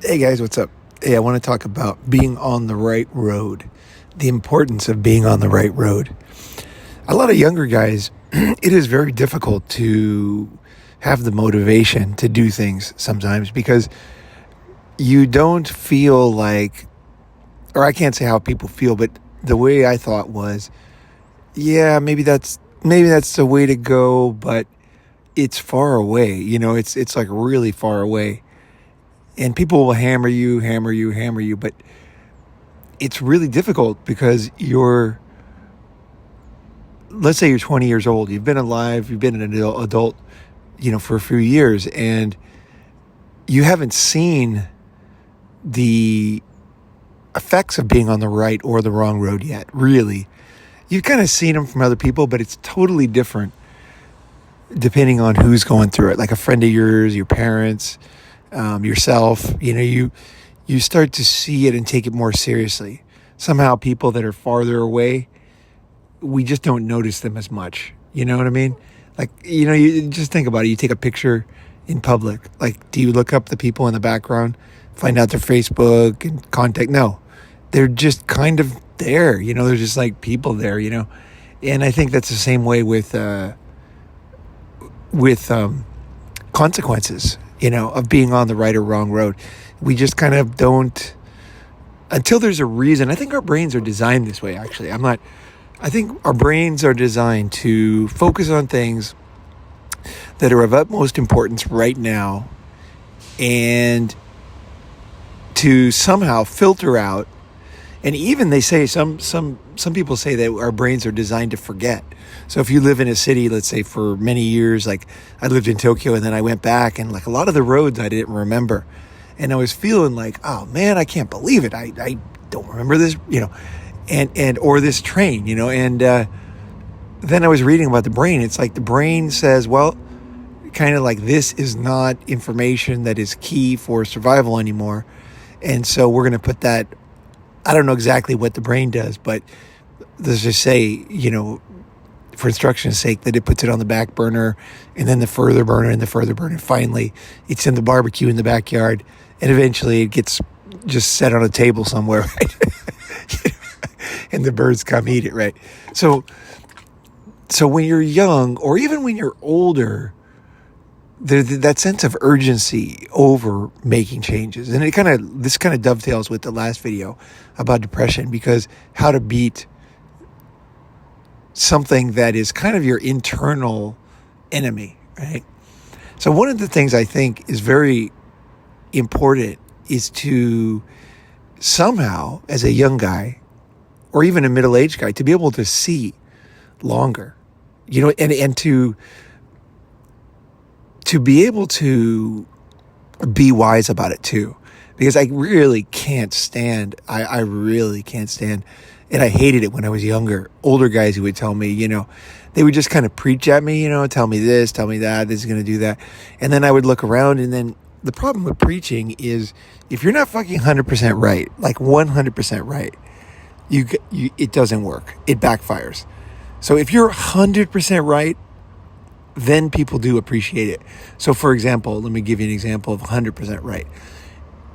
Hey guys, what's up? Hey, I want to talk about being on the right road, the importance of being on the right road. A lot of younger guys, it is very difficult to have the motivation to do things sometimes because you don't feel like, or I can't say how people feel, but the way I thought was, yeah, maybe that's the way to go, but it's far away. It's like really far away. And people will hammer you, but it's really difficult because let's say you're 20 years old, you've been alive, you've been an adult, for a few years, and you haven't seen the effects of being on the right or the wrong road yet, really. You've kind of seen them from other people, but it's totally different depending on who's going through it, like a friend of yours, your parents, yourself. You start to see it and take it more seriously. Somehow people that are farther away, we just don't notice them as much. You know what I mean? Like, you just think about it. You take a picture in public. Like, do you look up the people in the background, find out their Facebook and contact? No, they're just kind of there. They're just like people there, And I think that's the same way with consequences, of being on the right or wrong road. We just kind of don't, until there's a reason. I think our brains are designed this way, actually. I think our brains are designed to focus on things that are of utmost importance right now and to somehow filter out. And even they say, some people say that our brains are designed to forget. So if you live in a city, let's say for many years, like I lived in Tokyo and then I went back, and like a lot of the roads I didn't remember. And I was feeling like, oh man, I can't believe it. I don't remember this, and or this train, and then I was reading about the brain. It's like the brain says, well, kind of like this is not information that is key for survival anymore. And so we're going to put that, I don't know exactly what the brain does, but let's just say, for instruction's sake, that it puts it on the back burner, and then the further burner and the further burner. Finally, it's in the barbecue in the backyard, and eventually it gets just set on a table somewhere, right? And the birds come eat it, right? So when you're young, or even when you're older, there's that sense of urgency over making changes. And this kind of dovetails with the last video about depression, because how to beat something that is kind of your internal enemy, right? So one of the things I think is very important is to somehow, as a young guy, or even a middle-aged guy, to be able to see longer, and to be able to be wise about it too. Because I really can't stand, I really can't stand, and I hated it when I was younger, older guys who would tell me, they would just kind of preach at me, tell me this, tell me that, this is going to do that. And then I would look around, and then the problem with preaching is if you're not fucking 100% right, like 100% right, it doesn't work. It backfires. So if you're 100% right, then people do appreciate it. So for example, let me give you an example of 100% right.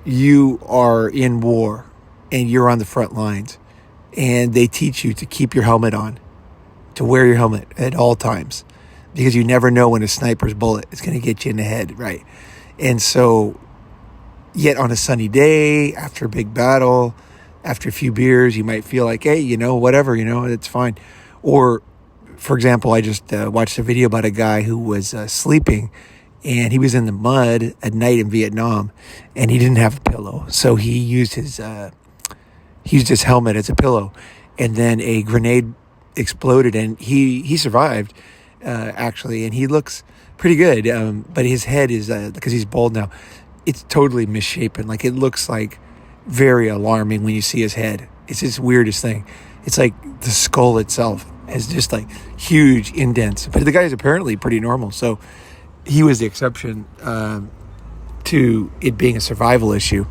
You are in war and you're on the front lines, and they teach you to keep your helmet on, to wear your helmet at all times, because you never know when a sniper's bullet is going to get you in the head, right? And so, yet on a sunny day, after a big battle, after a few beers, you might feel like, hey, whatever, it's fine. Or, for example, I just watched a video about a guy who was sleeping, and he was in the mud at night in Vietnam, and he didn't have a pillow. So he used his helmet as a pillow, and then a grenade exploded, and he survived, actually, and he looks pretty good. But his head is, because he's bald now, it's totally misshapen. Like, it looks like very alarming when you see his head. It's this weirdest thing. It's like the skull itself has just like huge indents, but the guy is apparently pretty normal. So he was the exception to it being a survival issue.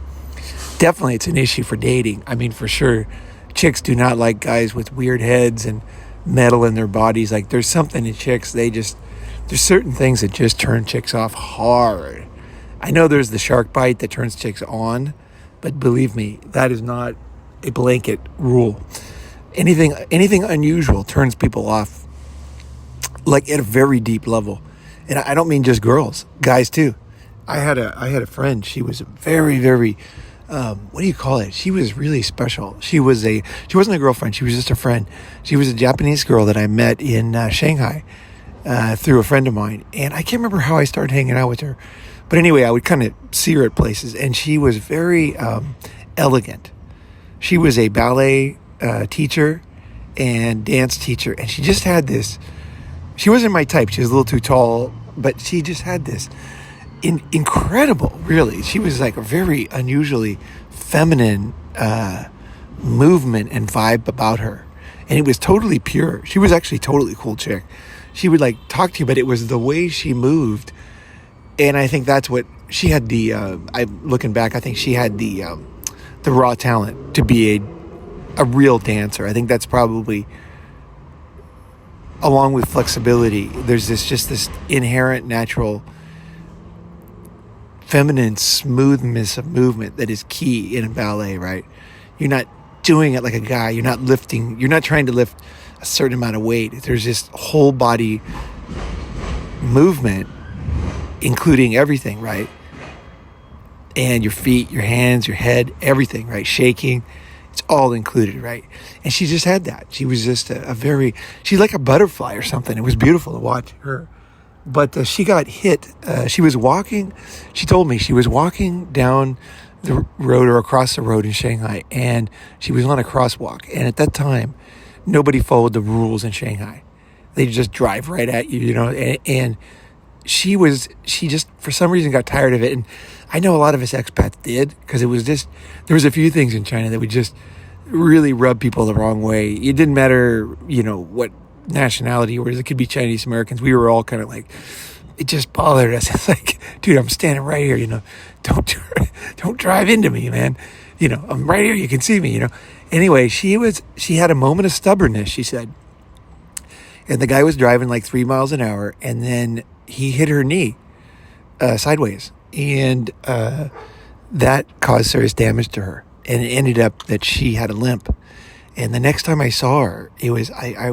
Definitely it's an issue for dating. I mean, for sure, chicks do not like guys with weird heads and metal in their bodies. Like, there's something in chicks, there's certain things that just turn chicks off hard. I know there's the shark bite that turns chicks on, but believe me, that is not a blanket rule. Anything unusual turns people off, like at a very deep level. And I don't mean just girls, guys too. I had a friend. She was very, very, what do you call it? She was really special. She wasn't a girlfriend. She was just a friend. She was a Japanese girl that I met in Shanghai through a friend of mine. And I can't remember how I started hanging out with her. But anyway, I would kind of see her at places. And she was very elegant. She was a ballet teacher and dance teacher. And she just had this, she wasn't my type. She was a little too tall. But she just had this incredible, really. She was like a very unusually feminine movement and vibe about her. And it was totally pure. She was actually a totally cool chick. She would like talk to you, but it was the way she moved. And I think that's what she had looking back, I think she had the raw talent to be a real dancer. I think that's probably, along with flexibility, there's this inherent natural feminine smoothness of movement that is key in a ballet, right? You're not doing it like a guy. You're not trying to lift a certain amount of weight. There's this whole body movement, including everything, right? And your feet, your hands, your head, everything, right? Shaking. It's all included, right? And she just had that. She was just she's like a butterfly or something. It was beautiful to watch her. But she got hit. She told me she was walking down the road or across the road in Shanghai, and she was on a crosswalk. And at that time, nobody followed the rules in Shanghai. They just drive right at you, and she just, for some reason, got tired of it. And I know a lot of us expats did, because there was a few things in China that would just really rub people the wrong way. It didn't matter, what nationality, or it could be Chinese Americans. We were all kind of like, it just bothered us. It's like, dude, I'm standing right here, don't drive into me, man. I'm right here, you can see me, Anyway, she had a moment of stubbornness, she said. And the guy was driving like 3 miles an hour, and then he hit her knee sideways. And that caused serious damage to her. And it ended up that she had a limp. And the next time I saw her, it was, I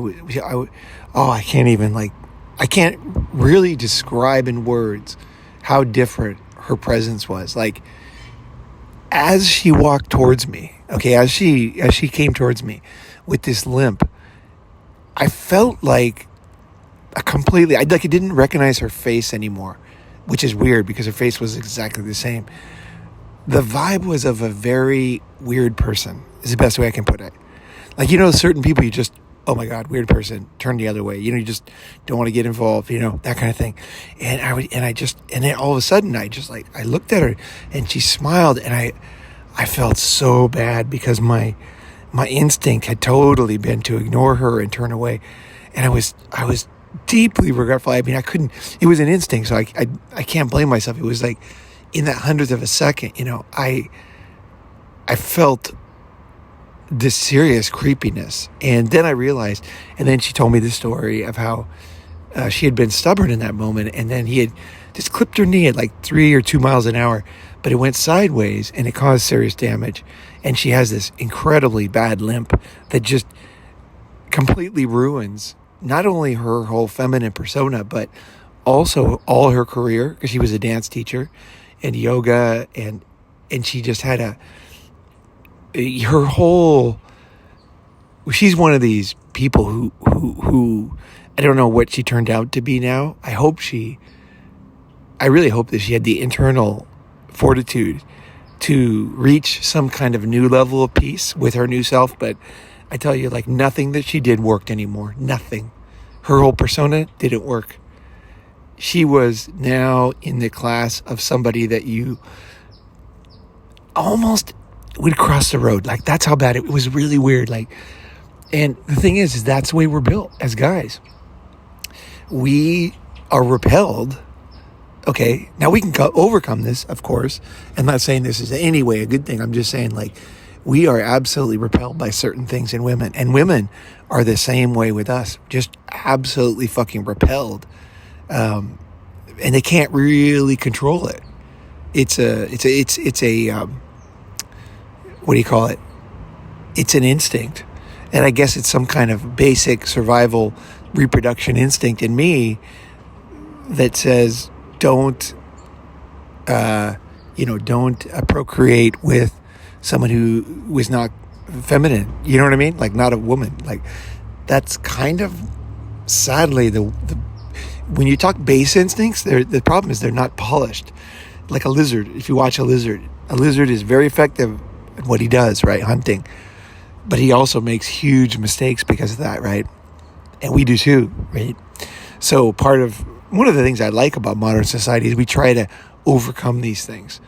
can't really describe in words how different her presence was. Like, as she walked towards me, as she came towards me with this limp, I felt like I didn't recognize her face anymore, which is weird because her face was exactly the same. The vibe was of a very weird person, is the best way I can put it. Like, certain people you just, oh my God, weird person, turn the other way. You just don't want to get involved, that kind of thing. And then all of a sudden I looked at her and she smiled, and I felt so bad because my instinct had totally been to ignore her and turn away. And I was deeply regretful. I mean, it was an instinct, so I can't blame myself. It was like in that hundredth of a second, I felt this serious creepiness. And then I realized, and then she told me the story of how she had been stubborn in that moment, and then he had just clipped her knee at like 3 or 2 miles an hour, but it went sideways and it caused serious damage. And she has this incredibly bad limp that just completely ruins not only her whole feminine persona, but also all her career, because she was a dance teacher and yoga, and she just had she's one of these people who I don't know what she turned out to be now. I really hope that she had the internal fortitude to reach some kind of new level of peace with her new self. But I tell you, like, nothing that she did worked anymore. Nothing. Her whole persona didn't work. She was now in the class of somebody that you almost would cross the road. Like, that's how bad it was. Really weird. Like, and the thing is that's the way we're built as guys. We are repelled. Okay, now we can overcome this, of course. I'm not saying this is in any way a good thing. I'm just saying, like, we are absolutely repelled by certain things in women. And women are the same way with us. Just absolutely fucking repelled. And they can't really control it. what do you call it? It's an instinct. And I guess it's some kind of basic survival reproduction instinct in me that says don't procreate with someone who was not feminine. You know what I mean? Like not a woman. Like that's kind of sadly the when you talk base instincts, the problem is they're not polished. Like a lizard. If you watch a lizard is very effective at what he does, right? Hunting. But he also makes huge mistakes because of that, right? And we do too, right? So one of the things I like about modern society is we try to overcome these things.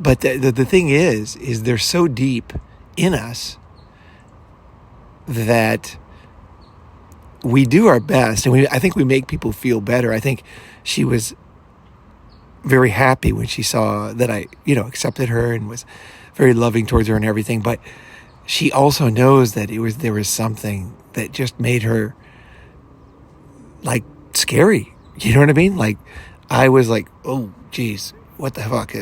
But the thing is they're so deep in us that we do our best. And I think we make people feel better. I think she was very happy when she saw that I, accepted her and was very loving towards her and everything. But she also knows that there was something that just made her like scary. You know what I mean? Like I was like, oh geez, what the fuck,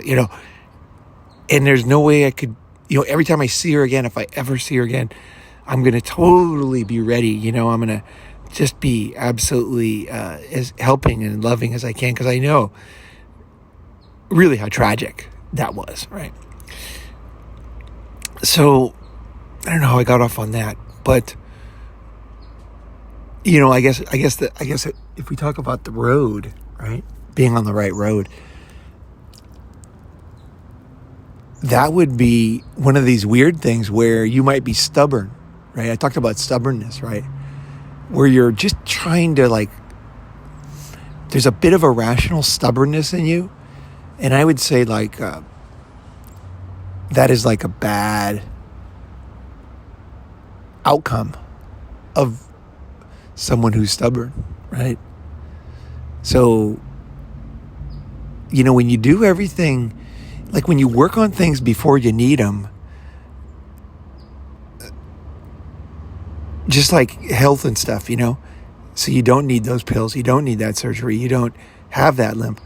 and there's no way I could, every time I see her again, if I ever see her again, I'm going to totally be ready. I'm going to just be absolutely as helping and loving as I can. Cause I know really how tragic that was. Right. So I don't know how I got off on that, but I guess if we talk about the road, right, being on the right road, that would be one of these weird things where you might be stubborn, right? I talked about stubbornness, right? Where you're just trying to there's a bit of a rational stubbornness in you, and I would say that is like a bad outcome of someone who's stubborn, right? So, when you do everything, like when you work on things before you need them, just like health and stuff, so you don't need those pills, you don't need that surgery, you don't have that limp.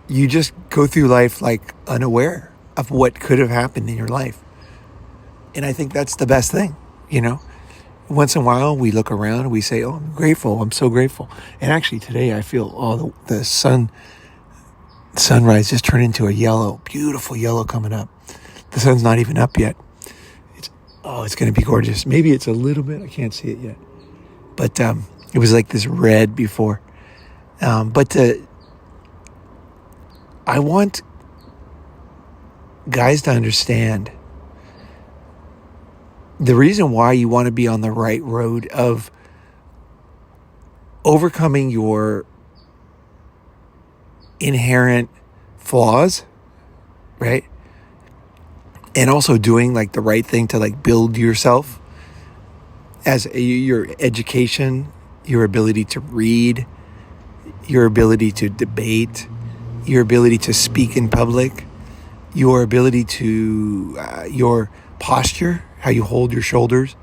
You just go through life like unaware of what could have happened in your life. And I think that's the best thing, Once in a while we look around and we say, oh, I'm grateful, I'm so grateful. And actually today I feel the sunrise just turned into a beautiful yellow coming up. The sun's not even up yet. It's going to be gorgeous. Maybe it's a little bit, I can't see it yet. But it was like this red before. I want guys to understand the reason why you want to be on the right road of overcoming your inherent flaws, right? And also doing the right thing to build yourself as your education, your ability to read, your ability to debate, your ability to speak in public, your ability to, your posture, how you hold your shoulders,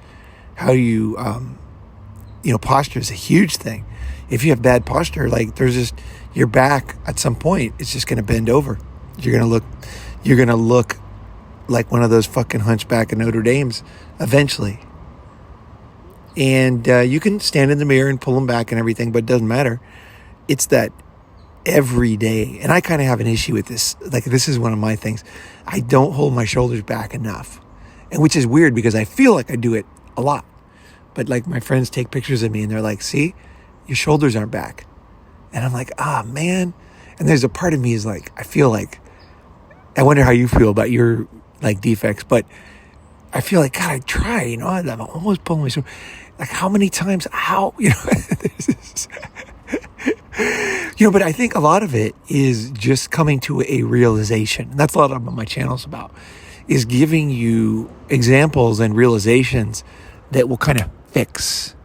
how you, posture is a huge thing. If you have bad posture, there's just, your back at some point, it's just going to bend over. You're going to look like one of those fucking Hunchback of Notre Dames eventually. And you can stand in the mirror and pull them back and everything, but it doesn't matter. It's that every day. And I kind of have an issue with this. This is one of my things. I don't hold my shoulders back enough. And which is weird because I feel like I do it a lot. But my friends take pictures of me and they're like, see, your shoulders aren't back. And I'm like, man. And there's a part of me is I feel I wonder how you feel about your defects, but I feel God, I try, I'm almost pulling myself. How many times, but I think a lot of it is just coming to a realization. And that's a lot of what my channel's about, is giving you examples and realizations that will kind of fix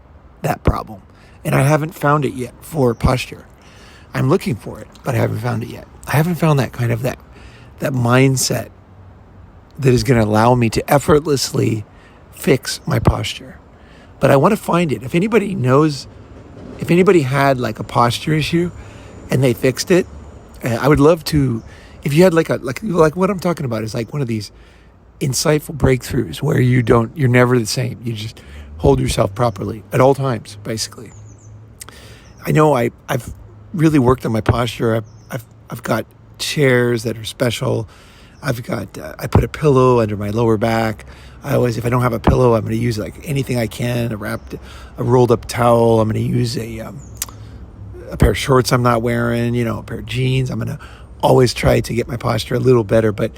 that problem. And I haven't found it yet for posture. I'm looking for it, but I haven't found it yet. I haven't found that kind of that mindset that is going to allow me to effortlessly fix my posture. But I want to find it. If anybody had a posture issue and they fixed it, I would love to, if you had like what I'm talking about is like one of these insightful breakthroughs where you're never the same. You just hold yourself properly at all times, basically. I know I've really worked on my posture. I've got chairs that are special. I've got I put a pillow under my lower back. I always, if I don't have a pillow, I'm going to use like anything I can. A rolled up towel. I'm going to use a pair of shorts I'm not wearing. A pair of jeans. I'm going to always try to get my posture a little better. But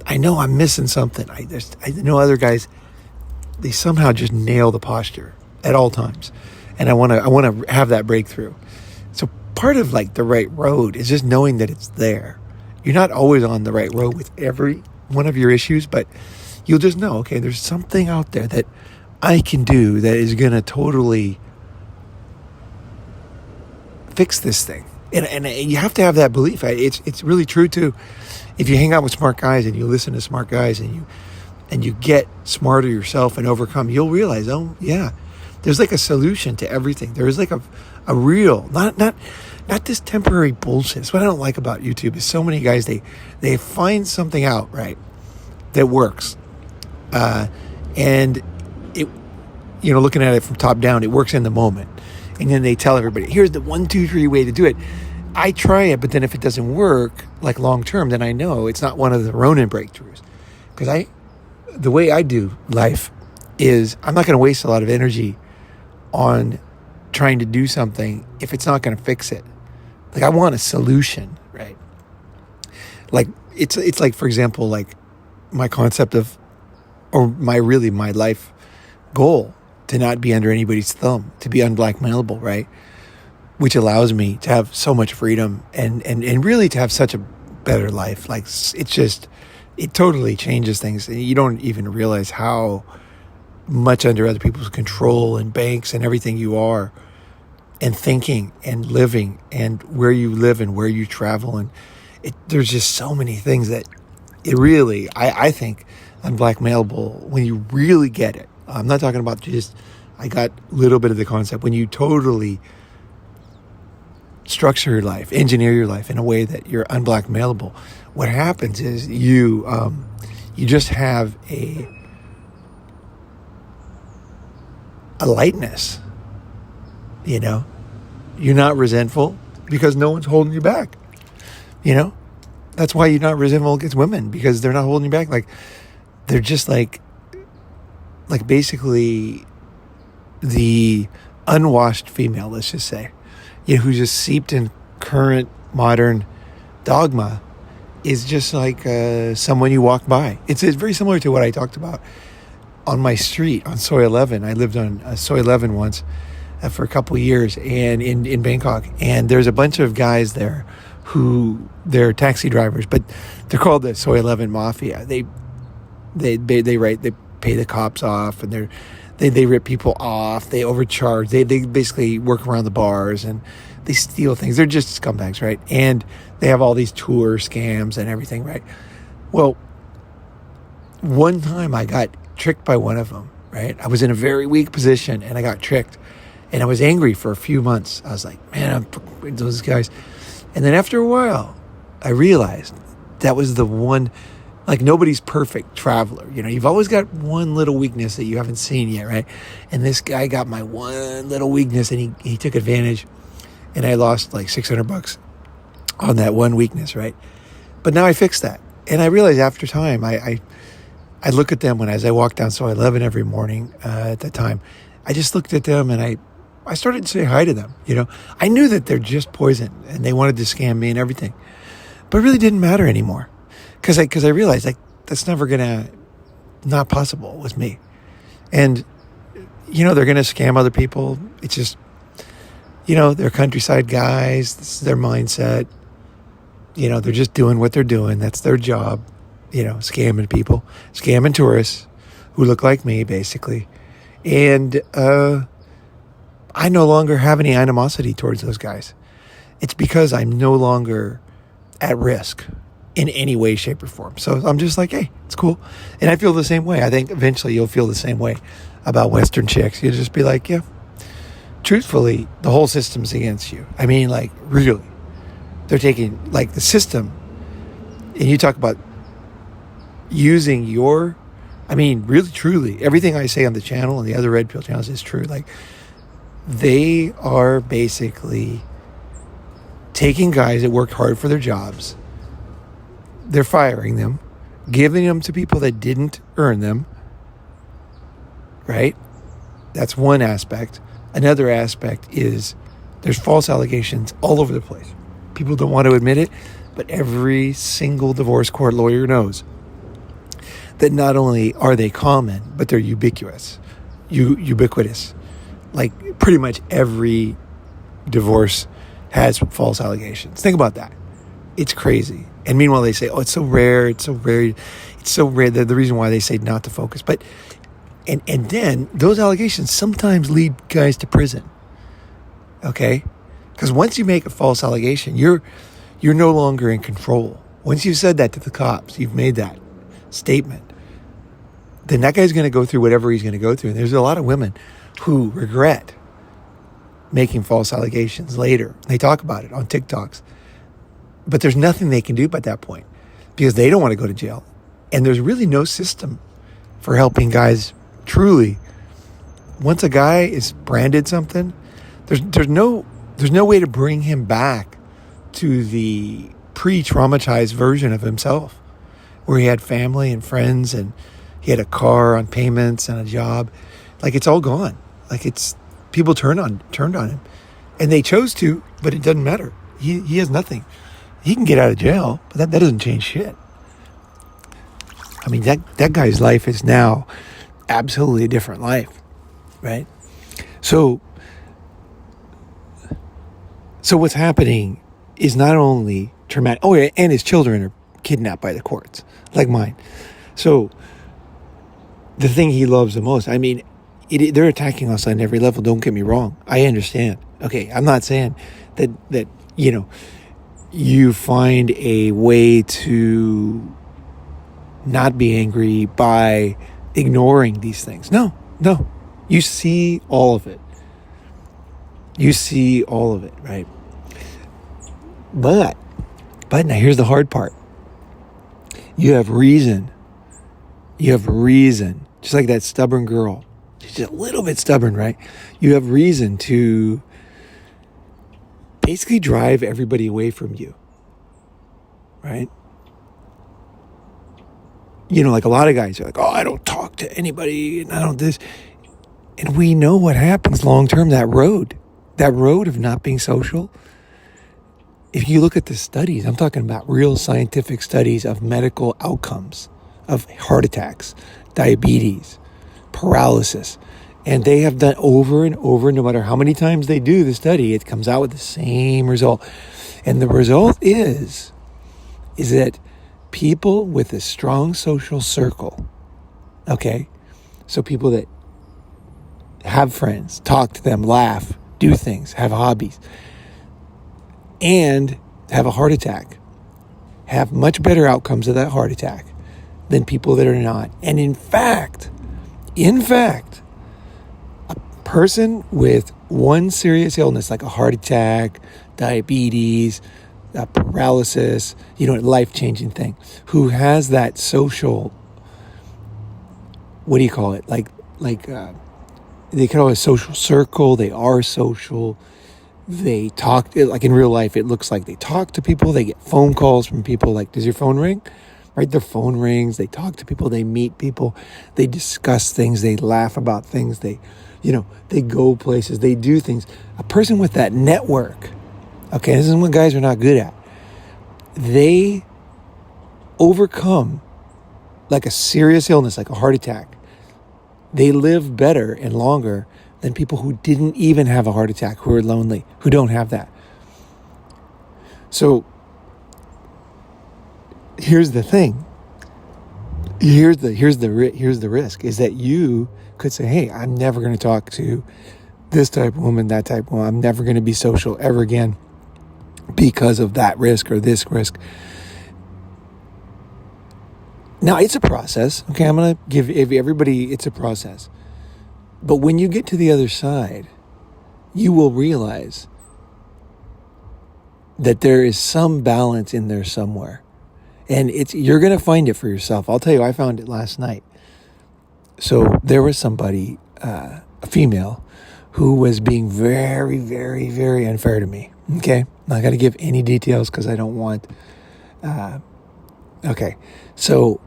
I know I'm missing something. I know other guys, they somehow just nail the posture at all times, and I want to have that breakthrough. So part of like the right road is just knowing that it's there. You're not always on the right road with every one of your issues, but you'll just know, okay, there's something out there that I can do that is going to totally fix this thing. And you have to have that belief. It's really true too. If you hang out with smart guys and you listen to smart guys and you get smarter yourself and overcome, you'll realize, oh yeah, there's like a solution to everything. There is like a real, not this temporary bullshit. It's what I don't like about YouTube is so many guys, they find something out, right, that works. And it, looking at it from top down, it works in the moment. And then they tell everybody, here's the 1, 2, 3 way to do it. I try it, but then if it doesn't work, like long term, then I know it's not one of the Ronin breakthroughs. Because the way I do life is I'm not going to waste a lot of energy on trying to do something if it's not going to fix it. Like I want a solution, right? Like it's like, for example, like my concept of, or my life goal to not be under anybody's thumb, to be unblackmailable, right? Which allows me to have so much freedom and really to have such a better life. Like it totally changes things. And you don't even realize how much under other people's control and banks and everything you are, and thinking and living and where you live and where you travel. And there's just so many things that it really, I think, unblackmailable when you really get it. I'm not talking about just, I got a little bit of the concept. When you totally structure your life, engineer your life in a way that you're unblackmailable, what happens is you just have a lightness, you're not resentful because no one's holding you back, that's why you're not resentful against women, because they're not holding you back. Like they're just like basically the unwashed female, let's just say, who's just seeped in current modern dogma, is just like someone you walk by. It's very similar to what I talked about on my street on Soy 11. I lived on Soy 11 once for a couple of years, and in Bangkok, and there's a bunch of guys there who they're taxi drivers, but they're called the Soy 11 Mafia. They pay the cops off, and they rip people off. They overcharge. They basically work around the bars, and they steal things. They're just scumbags, right? And they have all these tour scams and everything, right? Well, one time I got tricked by one of them, right? I was in a very weak position, and I got tricked, and I was angry for a few months. I was like, man, I'm those guys. And then after a while, I realized that was the one. Like, nobody's perfect traveler. You've always got one little weakness that you haven't seen yet, right? And this guy got my one little weakness, and he took advantage, and I lost like $600 on that one weakness, right? But now I fixed that. And I realized after time, I look at them as I walk down Soy 11 every morning at that time. I just looked at them, and I started to say hi to them, I knew that they're just poison, and they wanted to scam me and everything. But it really didn't matter anymore. Because I realized, like, that's never not possible with me. And, they're going to scam other people. It's just, they're countryside guys. This is their mindset. They're just doing what they're doing. That's their job, scamming people, scamming tourists who look like me, basically. And I no longer have any animosity towards those guys. It's because I'm no longer at risk in any way, shape, or form. So I'm just like, hey, it's cool. And I feel the same way. I think eventually you'll feel the same way about Western chicks. You'll just be like, yeah, truthfully, the whole system's against you. I mean, like, really. They're taking, like, the system And you talk about using your, I mean, really, truly, everything I say on the channel and the other Red Pill channels is true. Like, they are basically taking guys that worked hard for their jobs. They're firing them, giving them to people that didn't earn them, right? That's one aspect. Another aspect is there's false allegations all over the place. People don't want to admit it, but every single divorce court lawyer knows that not only are they common, but they're ubiquitous. Like, pretty much every divorce has false allegations. Think about that. It's crazy. And meanwhile, they say, oh, it's so rare. It's so rare. It's so rare. The reason why they say not to focus. But, and then those allegations sometimes lead guys to prison. Okay? Because once you make a false allegation, you're no longer in control. Once you've said that to the cops, you've made that statement, then that guy's going to go through whatever he's going to go through. And there's a lot of women who regret making false allegations later. They talk about it on TikToks. But there's nothing they can do at that point because they don't want to go to jail. And there's really no system for helping guys truly. Once a guy is branded something, there's no way to bring him back to the pre-traumatized version of himself where he had family and friends and he had a car on payments and a job. Like, it's all gone. Like, it's people turned on him, and they chose to, but it doesn't matter. He has nothing. He can get out of jail, but that doesn't change shit. I mean, that guy's life is now absolutely a different life, right? So what's happening is not only traumatic. Oh, yeah, and his children are kidnapped by the courts, like mine. So the thing he loves the most, I mean, they're attacking us on every level. Don't get me wrong. I understand. Okay, I'm not saying that you find a way to not be angry by ignoring these things. No. You see all of it. Right? But now here's the hard part. You have reason. Just like that stubborn girl. She's a little bit stubborn, right? You have reason to basically drive everybody away from you, right? Like a lot of guys are like, oh, I don't talk to anybody and I don't this. And we know what happens long term, that road of not being social. If you look at the studies, I'm talking about real scientific studies of medical outcomes, of heart attacks, diabetes, paralysis. And they have done over and over, no matter how many times they do the study, it comes out with the same result. And the result is that people with a strong social circle, okay, so people that have friends, talk to them, laugh, do things, have hobbies, and have a heart attack, have much better outcomes of that heart attack than people that are not. And in fact, a person with one serious illness like a heart attack, diabetes, paralysis, life-changing thing, who has that social, what do you call it? Like they call it a social circle. They are social. They talk, like in real life, it looks like they talk to people. They get phone calls from people. Like, does your phone ring? Right? Their phone rings. They talk to people. They meet people. They discuss things. They laugh about things. They go places. They do things. A person with that network, okay, this is what guys are not good at. They overcome like a serious illness, like a heart attack. They live better and longer than people who didn't even have a heart attack, who are lonely, who don't have that. So here's the thing. Here's the risk is that you could say, hey, I'm never going to talk to this type of woman, that type of woman. I'm never going to be social ever again because of that risk or this risk. Now, it's a process. Okay, I'm going to give everybody, it's a process. But when you get to the other side, you will realize that there is some balance in there somewhere. And you're going to find it for yourself. I'll tell you, I found it last night. So there was somebody, a female, who was being very, very, very unfair to me. Okay? Not going to give any details because I don't want... okay. So,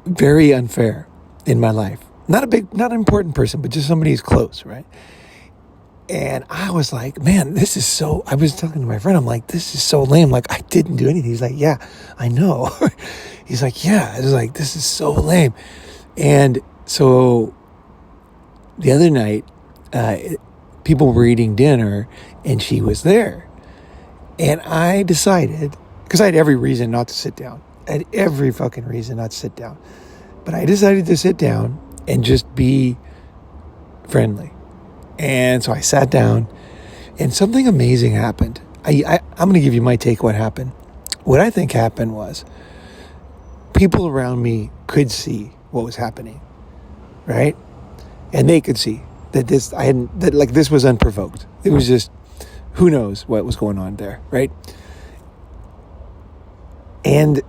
very unfair in my life. Not an important person, but just somebody who's close, right? And I was like, man, I was talking to my friend, I'm like, this is so lame. Like, I didn't do anything. He's like, yeah, I know. He's like, yeah. I was like, this is so lame. And so the other night, people were eating dinner and she was there. And I decided, because I had every reason not to sit down. I had every fucking reason not to sit down. But I decided to sit down and just be friendly. And so I sat down and something amazing happened. I'm going to give you my take what happened. What I think happened was people around me could see what was happening, right? And they could see that this was unprovoked. It was just, who knows what was going on there, right? And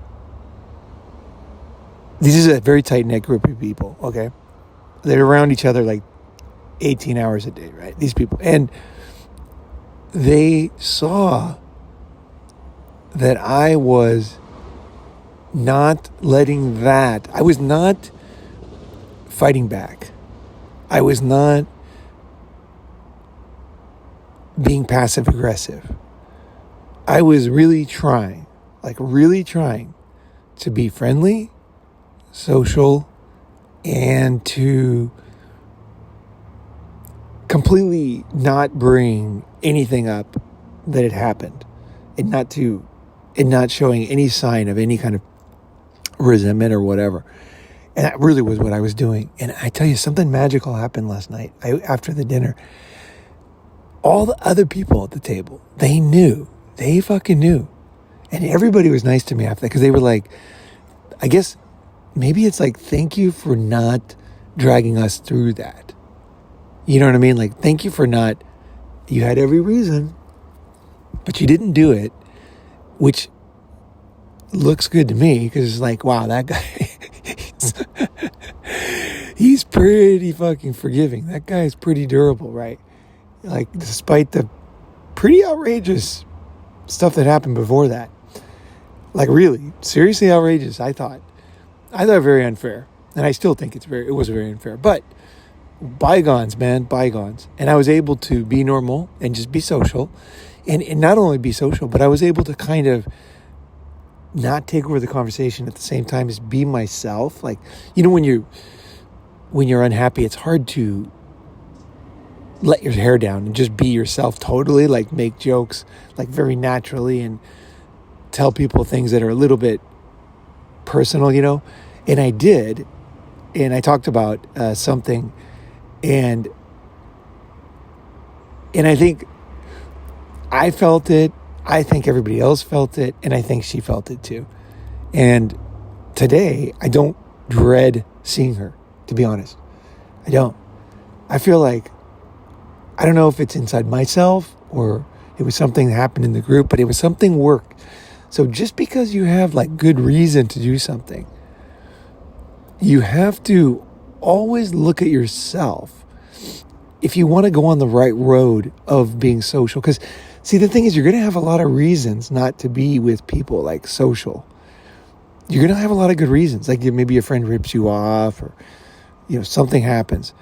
this is a very tight-knit group of people, okay? They're around each other like 18 hours a day, right? These people. And they saw that I was not letting that, I was not fighting back. I was not being passive aggressive. I was really trying to be friendly, social, and to completely not bring anything up that had happened, and not showing any sign of any kind of resentment or whatever. And that really was what I was doing. And I tell you, something magical happened last night. After the dinner, all the other people at the table, they fucking knew. And everybody was nice to me after that, because they were like, I guess maybe it's like, thank you for not dragging us through that. You know what I mean? Like, thank you for not, you had every reason, but you didn't do it, which looks good to me, because it's like, wow, that guy, he's pretty fucking forgiving. That guy is pretty durable, right? Like, despite the pretty outrageous stuff that happened before that. Like, really, seriously outrageous, I thought very unfair. And I still think it was very unfair. But bygones, man, bygones. And I was able to be normal and just be social. And not only be social, but I was able to kind of not take over the conversation at the same time as be myself. Like, you know, when you're unhappy, it's hard to let your hair down and just be yourself totally, like make jokes like very naturally and tell people things that are a little bit personal, you know. And I did, and I talked about something, and I think I felt it, I think everybody else felt it, and I think she felt it too. And today, I don't dread seeing her, to be honest. I don't. I feel like, I don't know if it's inside myself or it was something that happened in the group, but it was something worked. So just because you have like good reason to do something, you have to always look at yourself if you want to go on the right road of being social. Because see, the thing is, you're going to have a lot of reasons not to be with people like social. You're going to have a lot of good reasons. Like maybe your friend rips you off, or, you know, something happens.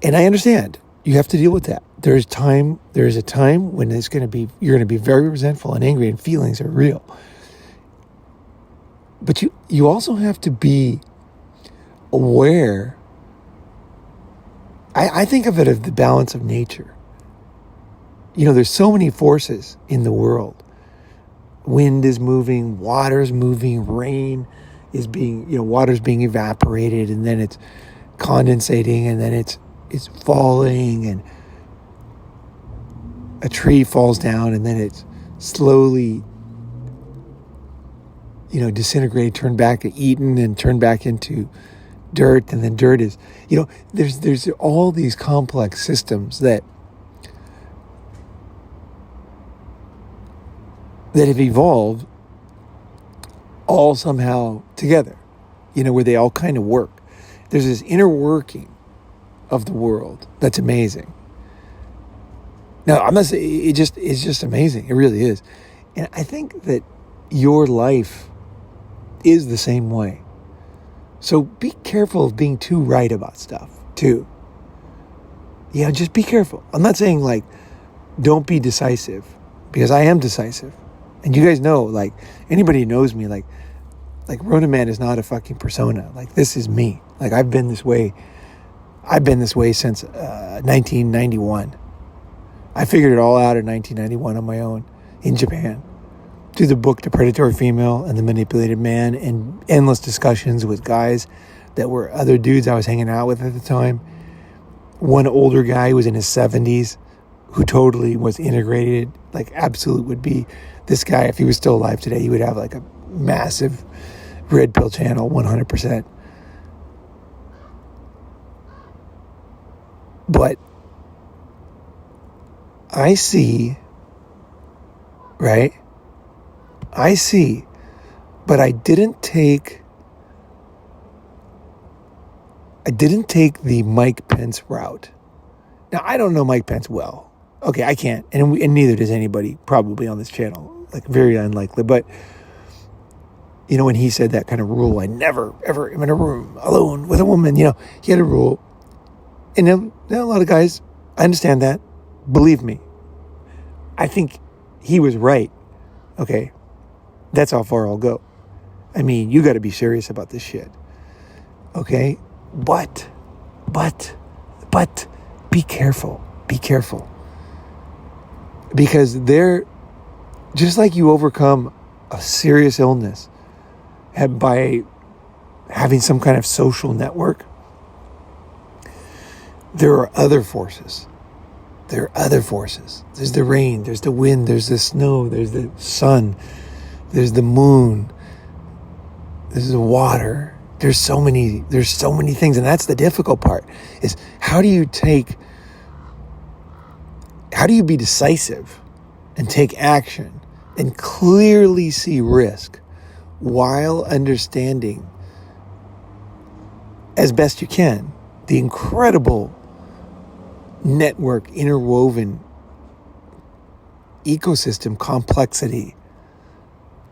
And I understand you have to deal with that. There is a time when you're going to be very resentful and angry, and feelings are real. But you also have to be aware. I think of it as the balance of nature. You know, there's so many forces in the world. Wind is moving, water's moving, rain is water's being evaporated, and then it's condensating, and then it's falling, and a tree falls down, and then it's slowly, you know, disintegrated, turned back, eaten, and turned back into dirt, and then dirt is, you know, there's all these complex systems that that have evolved all somehow together, where they all kind of work. There's this inner working of the world that's amazing. Now, I'm not saying it's just amazing. It really is. And I think that your life is the same way. So be careful of being too right about stuff, too. Yeah, just be careful. I'm not saying, like, don't be decisive, because I am decisive. And you guys know, like, anybody who knows me, like Ronin Man is not a fucking persona. Like, this is me. Like, I've been this way since 1991. I figured it all out in 1991 on my own in Japan, through the book The Predatory Female and the Manipulated Man, and endless discussions with guys that were other dudes I was hanging out with at the time. One older guy who was in his 70s who totally was integrated, like absolute would be this guy. If he was still alive today, he would have like a massive red pill channel, 100%. But I see, right? I see, but I didn't take the Mike Pence route. Now, I don't know Mike Pence well. Okay, I can't, and neither does anybody probably on this channel. Like, very unlikely. But when he said that kind of rule, I never ever am in a room alone with a woman. He had a rule, and a lot of guys, I understand that. Believe me, I think he was right. Okay, that's how far I'll go. I mean, you got to be serious about this shit. Okay, but be careful. Be careful. Because just like you overcome a serious illness by having some kind of social network, there are other forces. There's the rain, there's the wind, there's the snow, there's the sun, there's the moon, there's the water. There's so many things, and that's the difficult part, is how do you be decisive and take action and clearly see risk while understanding as best you can the incredible network, interwoven ecosystem complexity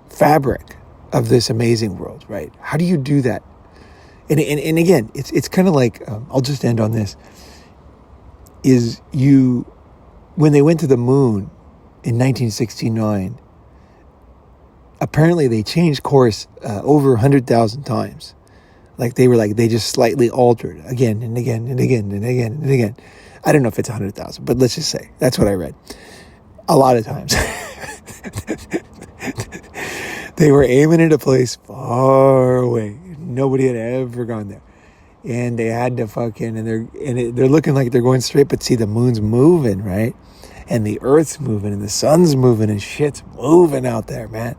fabric of this amazing world, right? How do you do that? And again, it's kind of like, I'll just end on this, when they went to the moon in 1969, apparently they changed course over 100,000 times. They just slightly altered again and again and again and again and again. I don't know if it's 100,000, but let's just say that's what I read. A lot of times. They were aiming at a place far away. Nobody had ever gone there. And they had to they're looking like they're going straight, but see, the moon's moving, right? And the earth's moving and the sun's moving and shit's moving out there, man.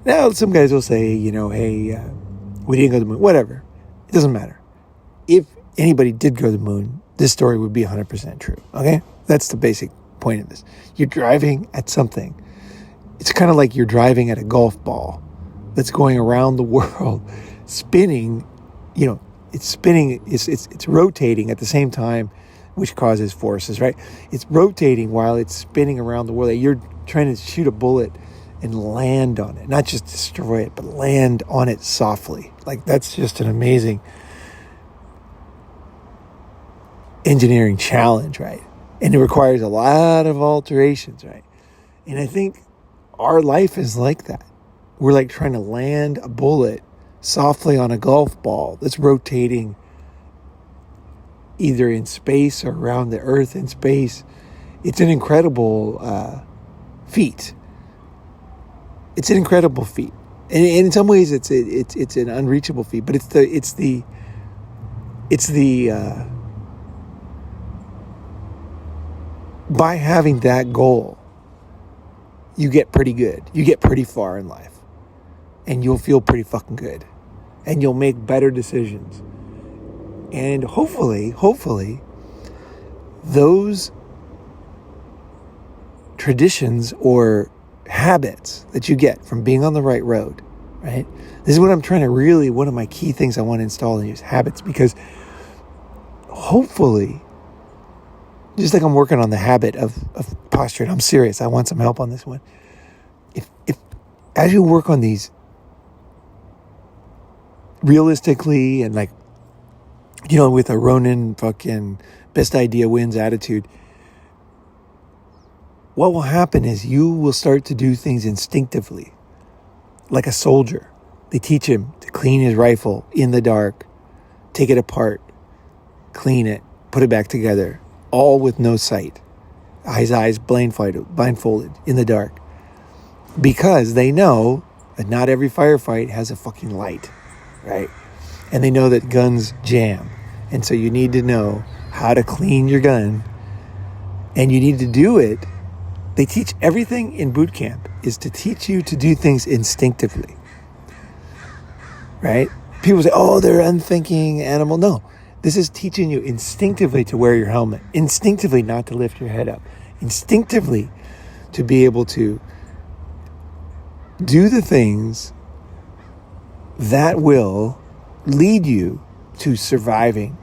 Now, some guys will say, hey, we didn't go to the moon. Whatever. It doesn't matter. If anybody did go to the moon, this story would be 100% true. Okay? That's the basic point of this. You're driving at something. It's kind of like you're driving at a golf ball that's going around the world, spinning. It's spinning. It's rotating at the same time, which causes forces, right? It's rotating while it's spinning around the world. You're trying to shoot a bullet and land on it, not just destroy it, but land on it softly. Like, that's just an amazing engineering challenge, right? And it requires a lot of alterations, right? And I think our life is like that. We're like trying to land a bullet softly on a golf ball that's rotating either in space or around the earth in space. It's an incredible feat. It's an incredible feat. And in some ways it's an unreachable feat, but it's the by having that goal, you get pretty good. You get pretty far in life. And you'll feel pretty fucking good. And you'll make better decisions. And hopefully, those traditions or habits that you get from being on the right road, right? This is what I'm trying to really, one of my key things I want to install in you is habits, because hopefully, just like I'm working on the habit of posture, and I'm serious, I want some help on this one. If as you work on these realistically and like, with a Ronin fucking best idea wins attitude, what will happen is you will start to do things instinctively, like a soldier. They teach him to clean his rifle in the dark, take it apart, clean it, put it back together, all with no sight. His eyes blindfolded in the dark. Because they know that not every firefight has a fucking light, right? And they know that guns jam. And so you need to know how to clean your gun. And you need to do it. They teach everything in boot camp is to teach you to do things instinctively, right? People say, oh, they're unthinking animal. No, this is teaching you instinctively to wear your helmet, instinctively not to lift your head up, instinctively to be able to do the things that will lead you to surviving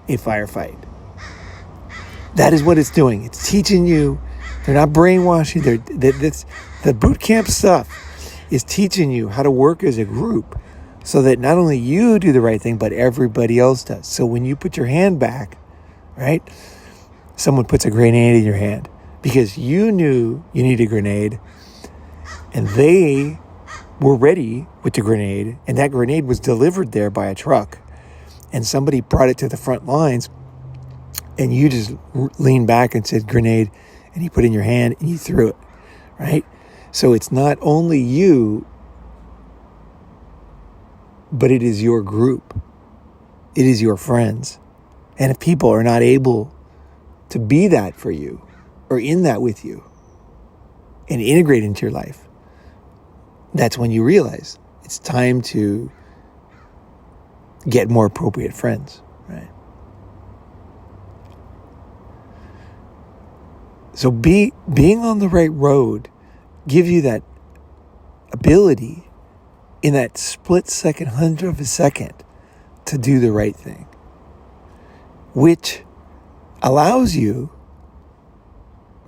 a firefight. That is what it's doing. It's teaching you. They're not brainwashing. The boot camp stuff is teaching you how to work as a group so that not only you do the right thing, but everybody else does. So when you put your hand back, right, someone puts a grenade in your hand because you knew you needed a grenade and they were ready with the grenade, and that grenade was delivered there by a truck, and somebody brought it to the front lines, and you just leaned back and said grenade, and you put it in your hand and you threw it, right? So it's not only you, but it is your group. It is your friends. And if people are not able to be that for you or in that with you and integrate into your life, that's when you realize it's time to get more appropriate friends, right? So being on the right road gives you that ability in that split second, 100th of a second to do the right thing, which allows you,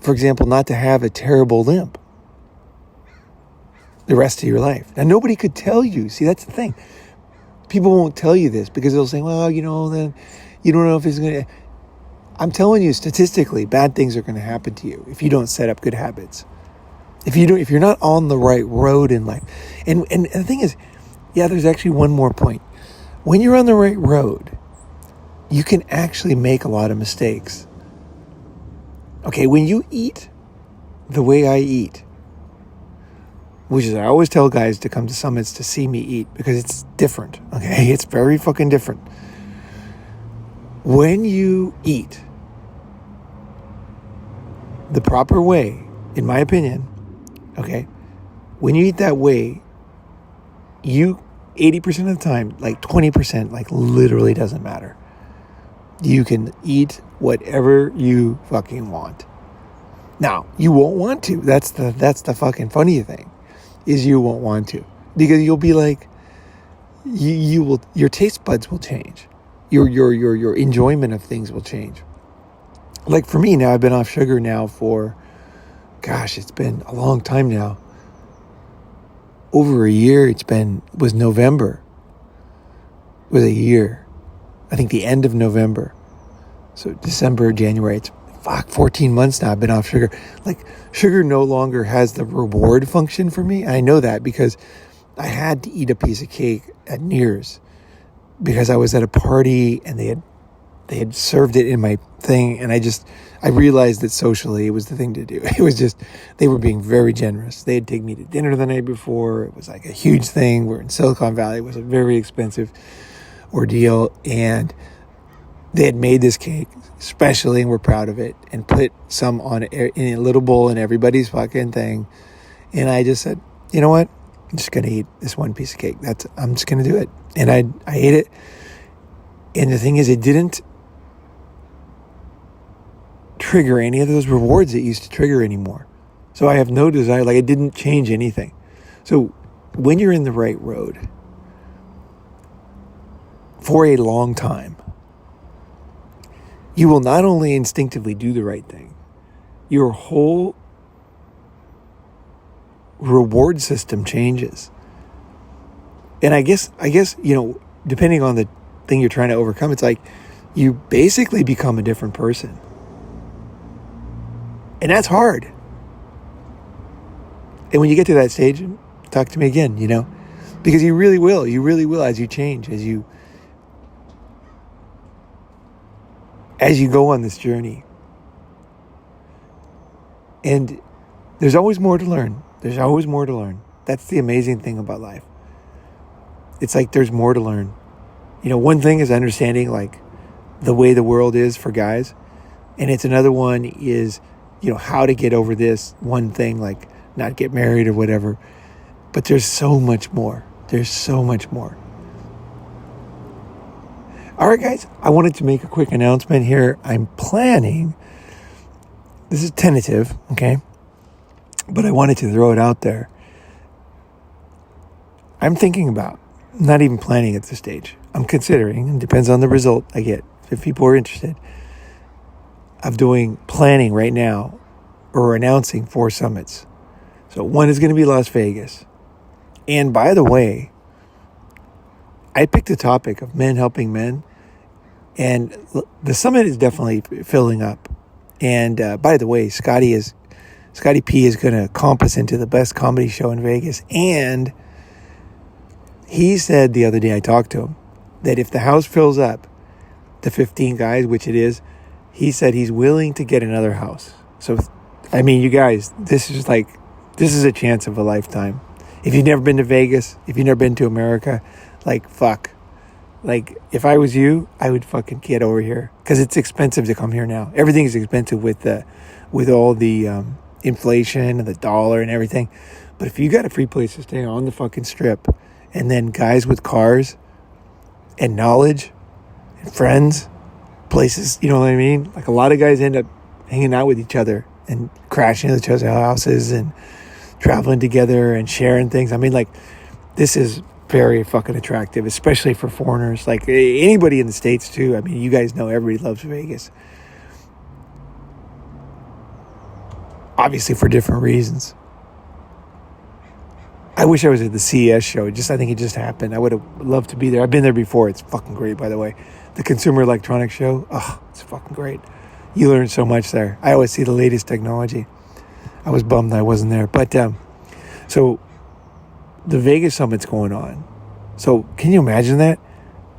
for example, not to have a terrible limp the rest of your life. Now, nobody could tell you. See, that's the thing. People won't tell you this because they'll say, well, then you don't know if it's going to... I'm telling you, statistically, bad things are going to happen to you if you don't set up good habits. If you're not on the right road in life. And the thing is, there's actually one more point. When you're on the right road, you can actually make a lot of mistakes. Okay, when you eat the way I eat, which is I always tell guys to come to summits to see me eat because it's different, okay? It's very fucking different. When you eat the proper way, in my opinion, okay, when you eat that way, you 80% of the time, like 20%, like literally doesn't matter. You can eat whatever you fucking want. Now, you won't want to. That's the fucking funny thing, is you won't want to, because you'll be like, your taste buds will change. Your enjoyment of things will change. Like for me now, I've been off sugar now for, it's been a long time now. Over a year. Was November. It was a year. I think the end of November. So December, January, it's 14 months now I've been off sugar. Like, sugar no longer has the reward function for me. I know that because I had to eat a piece of cake at New Year's because I was at a party and they had served it in my thing, and I realized that socially it was the thing to do. It was just, they were being very generous. They had taken me to dinner the night before. It was like a huge thing. We're in Silicon Valley. It was a very expensive ordeal, and they had made this cake specially, and we're proud of it, and put some on in a little bowl in everybody's fucking thing. And I just said, you know what? I'm just going to eat this one piece of cake. I'm just going to do it. And I ate it. And the thing is, it didn't trigger any of those rewards it used to trigger anymore. So I have no desire, like it didn't change anything. So when you're in the right road for a long time, you will not only instinctively do the right thing, your whole reward system changes. And I guess, depending on the thing you're trying to overcome, it's like you basically become a different person. And that's hard. And when you get to that stage, talk to me again, because you really will as you change, as you go on this journey. And there's always more to learn. That's the amazing thing about life. It's like there's more to learn. One thing is understanding like the way the world is for guys. And it's another one is, how to get over this one thing, like not get married or whatever. But there's so much more. All right, guys, I wanted to make a quick announcement here. I'm planning, this is tentative, okay? But I wanted to throw it out there. I'm thinking about, not even planning at this stage. I'm considering, and depends on the result I get, if people are interested, of planning right now or announcing 4 summits. So one is going to be Las Vegas. And by the way, I picked the topic of men helping men, and the summit is definitely filling up. And by the way, Scotty P is going to comp us into the best comedy show in Vegas. And he said the other day, I talked to him, that if the house fills up to 15 guys, which it is, he said he's willing to get another house. So, I mean, you guys, this is a chance of a lifetime. If you've never been to Vegas, if you've never been to America, fuck. If I was you, I would fucking get over here. Because it's expensive to come here now. Everything's expensive with all the inflation and the dollar and everything. But if you got a free place to stay on the fucking strip, and then guys with cars and knowledge and friends, places, you know what I mean? Like a lot of guys end up hanging out with each other and crashing at each other's houses and traveling together and sharing things. I mean, this is very fucking attractive, especially for foreigners. Like anybody in the States too. I mean, you guys know everybody loves Vegas. Obviously for different reasons. I wish I was at the CES show. I think it just happened. I would have loved to be there. I've been there before. It's fucking great, by the way. The Consumer Electronics Show. Oh, it's fucking great. You learn so much there. I always see the latest technology. I was bummed that I wasn't there. But, so the Vegas Summit's going on. So can you imagine that?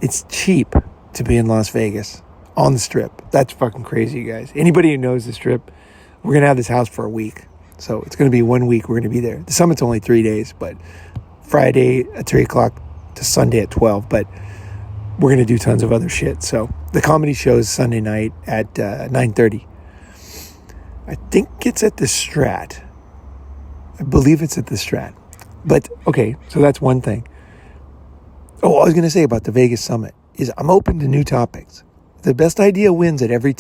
It's cheap to be in Las Vegas on the Strip. That's fucking crazy, you guys. Anybody who knows the Strip, we're going to have this house for a week. So it's going to be 1 week we're going to be there. The summit's only 3 days, but Friday at 3 o'clock to Sunday at 12. But we're going to do tons of other shit. So the comedy show is Sunday night at 9:30. I think it's at the Strat. I believe it's at the Strat. But, okay, so that's one thing. Oh, I was going to say about the Vegas Summit is I'm open to new topics. The best idea wins at every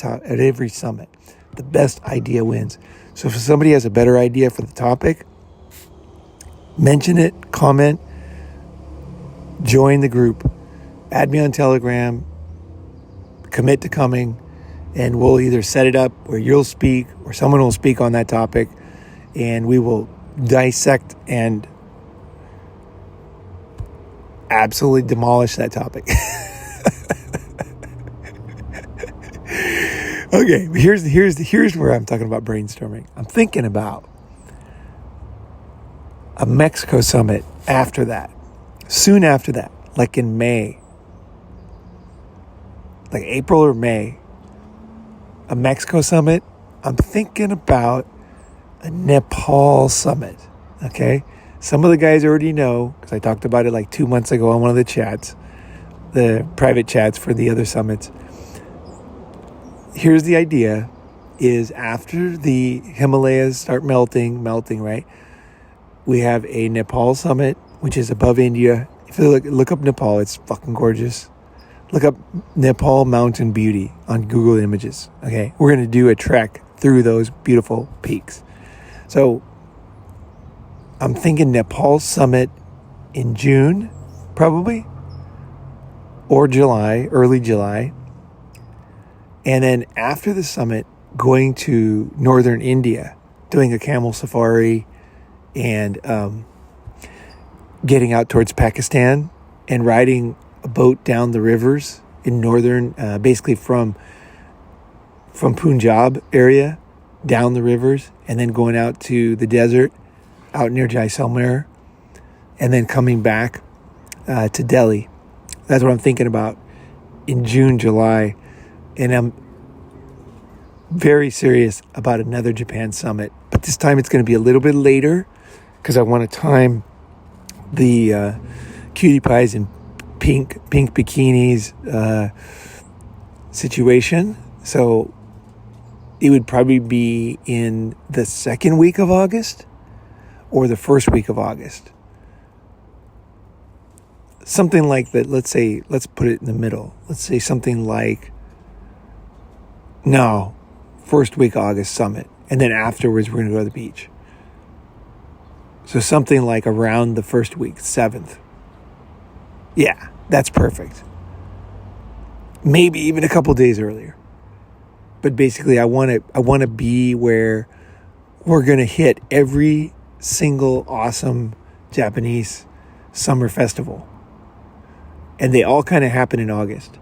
summit. The best idea wins. So if somebody has a better idea for the topic, mention it, comment, join the group, add me on Telegram, commit to coming, and we'll either set it up where you'll speak or someone will speak on that topic, and we will dissect and absolutely demolish that topic. Okay, here's where I'm talking about brainstorming. I'm thinking about a Mexico summit after that, soon after that, like in May, like April or May, a Mexico summit. I'm thinking about a Nepal summit, okay? Some of the guys already know, because I talked about it like 2 months ago on one of the chats, the private chats for the other summits. Here's the idea, is after the Himalayas start melting, right? We have a Nepal summit, which is above India. If you look up Nepal, it's fucking gorgeous. Look up Nepal Mountain Beauty on Google Images, okay? We're going to do a trek through those beautiful peaks. So I'm thinking Nepal Summit in June, probably, or July, early July. And then after the summit, going to northern India, doing a camel safari and getting out towards Pakistan and riding a boat down the rivers in northern, basically from Punjab area, down the rivers, and then going out to the desert, out near Jaisalmer, and then coming back to Delhi. That's what I'm thinking about in June, July. And I'm very serious about another Japan summit. But this time it's going to be a little bit later because I want to time the cutie pies in pink bikinis situation. So it would probably be in the second week of August or the first week of August. Something like that. Let's put it in the middle. Let's say something like, first week August summit. And then afterwards, we're going to go to the beach. So something like around the first week, 7th. Yeah, that's perfect. Maybe even a couple days earlier. But basically, I want to be where we're going to hit every single awesome Japanese summer festival. And they all kind of happen in August.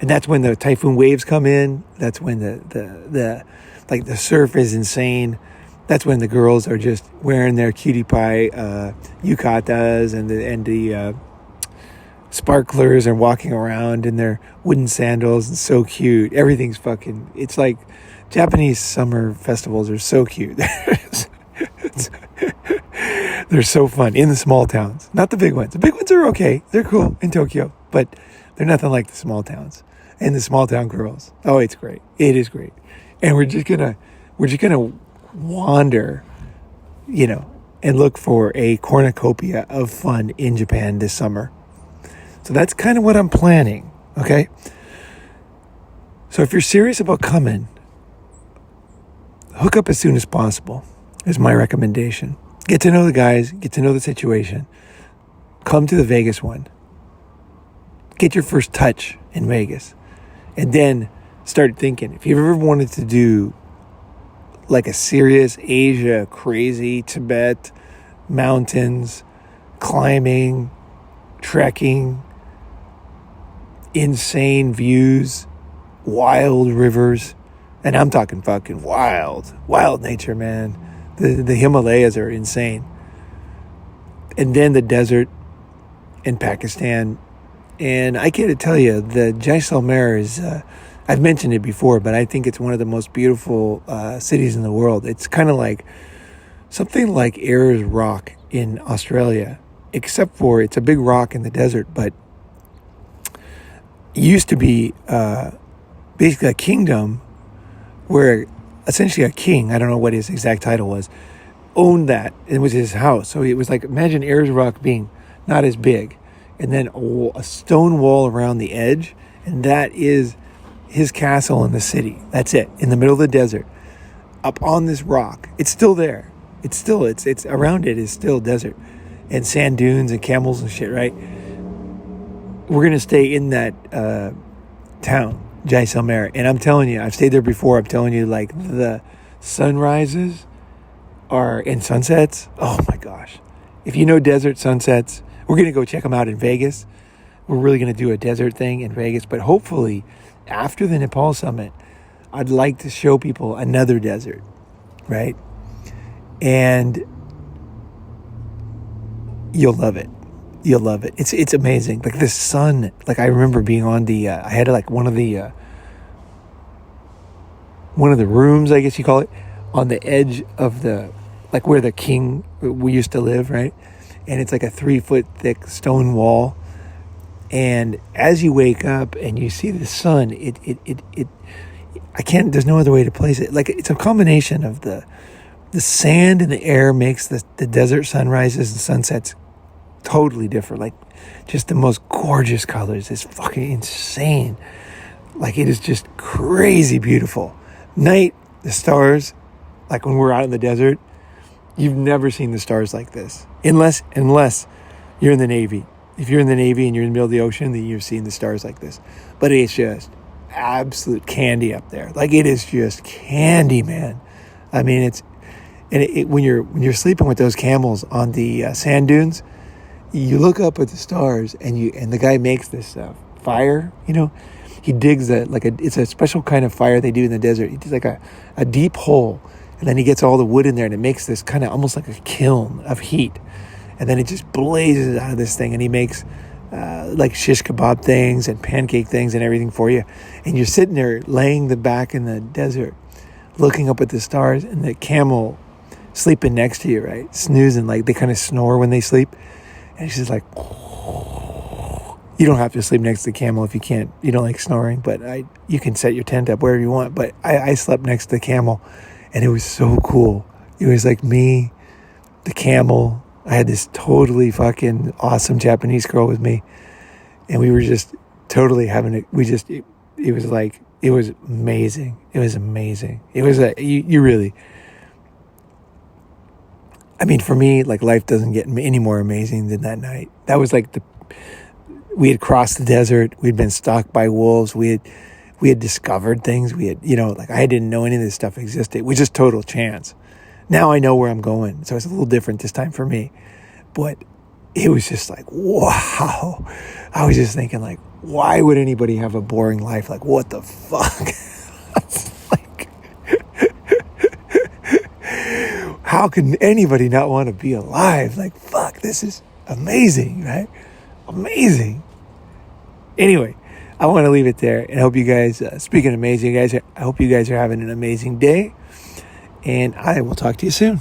And that's when the typhoon waves come in. That's when the surf is insane. That's when the girls are just wearing their cutie pie yukatas and the sparklers and walking around in their wooden sandals. And so cute. Everything's it's like Japanese summer festivals are so cute. They're so fun in the small towns, not the big ones. The big ones are okay. They're cool in Tokyo, but they're nothing like the small towns and the small town girls. Oh, it's great. It is great. And we're just gonna wander, and look for a cornucopia of fun in Japan this summer. So that's kind of what I'm planning. Okay. So if you're serious about coming, hook up as soon as possible is my recommendation. Get to know the guys, get to know the situation. Come to the Vegas one. Get your first touch in Vegas. And then start thinking, if you've ever wanted to do like a serious Asia, crazy Tibet, mountains, climbing, trekking, insane views, wild rivers, and I'm talking fucking wild nature, man. The Himalayas are insane. And then the desert in Pakistan. And I can't tell you, the Jaisalmer is, I've mentioned it before, but I think it's one of the most beautiful cities in the world. It's kind of like something like Ayers Rock in Australia, except for it's a big rock in the desert, but it used to be basically a kingdom where essentially a king, I don't know what his exact title was, owned that. It was his house. So it was like, imagine Ayers Rock being not as big, and then a stone wall around the edge, and that is his castle in the city. That's it, in the middle of the desert, up on this rock. It's still there. It's around it is still desert and sand dunes and camels and shit, right? We're going to stay in that town, Jaisalmer. And I'm telling you, I've stayed there before. I'm telling you, like, the sunrises and sunsets. Oh my gosh. If you know desert sunsets, we're going to go check them out in Vegas. We're really going to do a desert thing in Vegas. But hopefully, after the Nepal Summit, I'd like to show people another desert, right? And you'll love it. You'll love it. It's amazing. Like the sun, like I remember being on I had like one of the rooms, I guess you call it, on the edge of like where the king we used to live, right? And it's like a 3-foot thick stone wall. And as you wake up and you see the sun, there's no other way to place it. Like it's a combination of the sand in the air makes the desert sunrises and sunsets totally different. Like just the most gorgeous colors. It's fucking insane. Like it is just crazy beautiful. Night, the stars, like when we're out in the desert, You've never seen the stars like this. Unless you're in the Navy. If you're in the Navy and you're in the middle of the ocean, then you've seen the stars like this. But it's just absolute candy up there. Like, it is just candy, man. I mean, when you're sleeping with those camels on the sand dunes, you look up at the stars, and the guy makes this fire. He digs it's a special kind of fire they do in the desert. He does like a deep hole, and then he gets all the wood in there, and it makes this kind of almost like a kiln of heat, and then it just blazes out of this thing, and he makes like shish kebab things and pancake things and everything for you, and you're sitting there laying the back in the desert, looking up at the stars, and the camel sleeping next to you, right, snoozing, like they kind of snore when they sleep, and she's like. You don't have to sleep next to the camel if you don't like snoring, but you can set your tent up wherever you want. But I slept next to the camel, and it was so cool. It was like me, the camel. I had this totally fucking awesome Japanese girl with me, and we were just totally having it. It was amazing. It was amazing. It was you really. I mean, for me, like, life doesn't get any more amazing than that night. That was like we had crossed the desert. We'd been stalked by wolves. We had discovered things. We had, I didn't know any of this stuff existed. It was just total chance. Now I know where I'm going. So it's a little different this time for me. But it was just like, wow. I was just thinking, like, why would anybody have a boring life? Like, what the fuck? Like, how can anybody not want to be alive? Like, fuck, this is amazing, right? Amazing. Anyway, I want to leave it there, and I hope you guys, speaking of amazing, I hope you guys are having an amazing day, and I will talk to you soon.